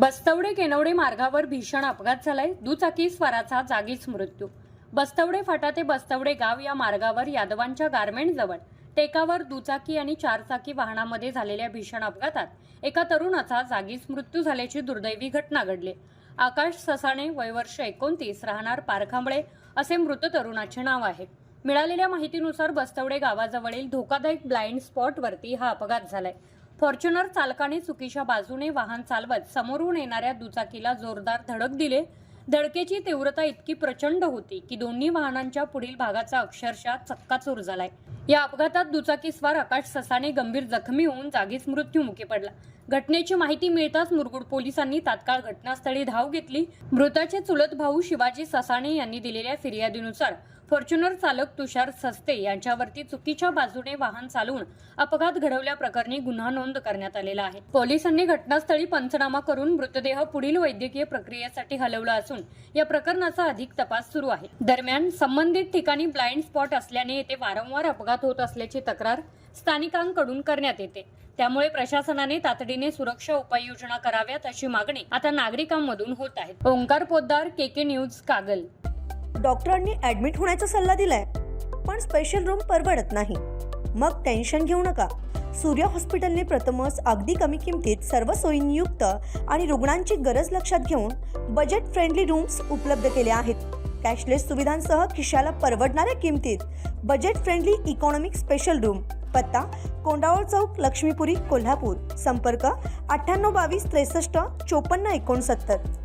बस्तवडे केनवडे मार्गावर भीषण अपघात झालाय। दुचाकी स्वाराचा जागीच मृत्यू। बस्तवडे फाटा ते बस्तवडे गाव या मार्गावर यादवांच्या गारमेंट जवळ टेकावर दुचाकी आणि चारचाकी वाहनामध्ये झालेल्या भीषण अपघातात एका तरुणाचा जागीच मृत्यू झाल्याची दुर्दैवी घटना घडली। आकाश ससाणे, वय वर्ष 29, राहणार पारखांबळे असे मृत तरुणाचे नाव आहे। मिळालेल्या माहितीनुसार बस्तवडे गावाजवळील धोकादायक ब्लाइंड स्पॉटवरती हा अपघात झालाय। फॉर्च्युनर चालकाने चुकीच्या बाजूने वाहन चालवत समोरून येणाऱ्या दुचाकीला जोरदार धडक दिले। धडकेची तीव्रता इतकी प्रचंड होती की दोन्ही वाहनांच्या पुढील भागाचा अक्षरशः चक्काचूर झालाय। या अपघातात दुचाकीस्वार आकाश ससाणे गंभीर जखमी होऊन जागीच मृत्युमुखी पडला। घटनेची माहिती मिळताच मुरगुड पोलिसांनी तात्काळ घटनास्थळी धाव घेतली। मृताचे चुलत भाऊ शिवाजी ससाणे यांनी दिलेल्या फिर्यादीनुसार फॉर्च्युनर चालक तुषार सस्ते यांच्यावरती चुकीच्या बाजूने वाहन चालवून अपघात घडवल्याप्रकरणी गुन्हा नोंद करण्यात आलेला आहे। पोलिसांनी घटनास्थळी पंचनामा करून मृतदेह पुढील वैद्यकीय प्रक्रियेसाठी हलवला असून या प्रकरणाचा अधिक तपास सुरू आहे। दरम्यान संबंधित ठिकाणी ब्लाइंड स्पॉट असल्याने येथे वारंवार अपघात होत असल्याची तक्रार स्थानिकांकडून करण्यात येते। त्यामुळे प्रशासनाने तातडीने सुरक्षा उपाययोजना कराव्यात अशी मागणी आता नागरिकांमधून होत आहे। Omkar Poddar, KK news, Kagal. डॉक्टरांनी ऍडमिट होण्याचा सल्ला दिलाय, पण स्पेशल रूम परवडत नाही। मग टेन्शन घेऊ नका। सूर्य हॉस्पिटलने प्रथमच अगदी कमी किमतीत सर्व सोयींयुक्त आणि रुग्णांची गरज लक्षात घेऊन बजेट फ्रेंडली रूम्स उपलब्ध केले आहेत। कॅशलेस सुविधांसह खिशाला परवडणाऱ्या किमतीत budget friendly economic special room. पत्ता कोंडावळ चौक, लक्ष्मीपुरी, कोल्हापूर। संपर्क 9822 63 54 69।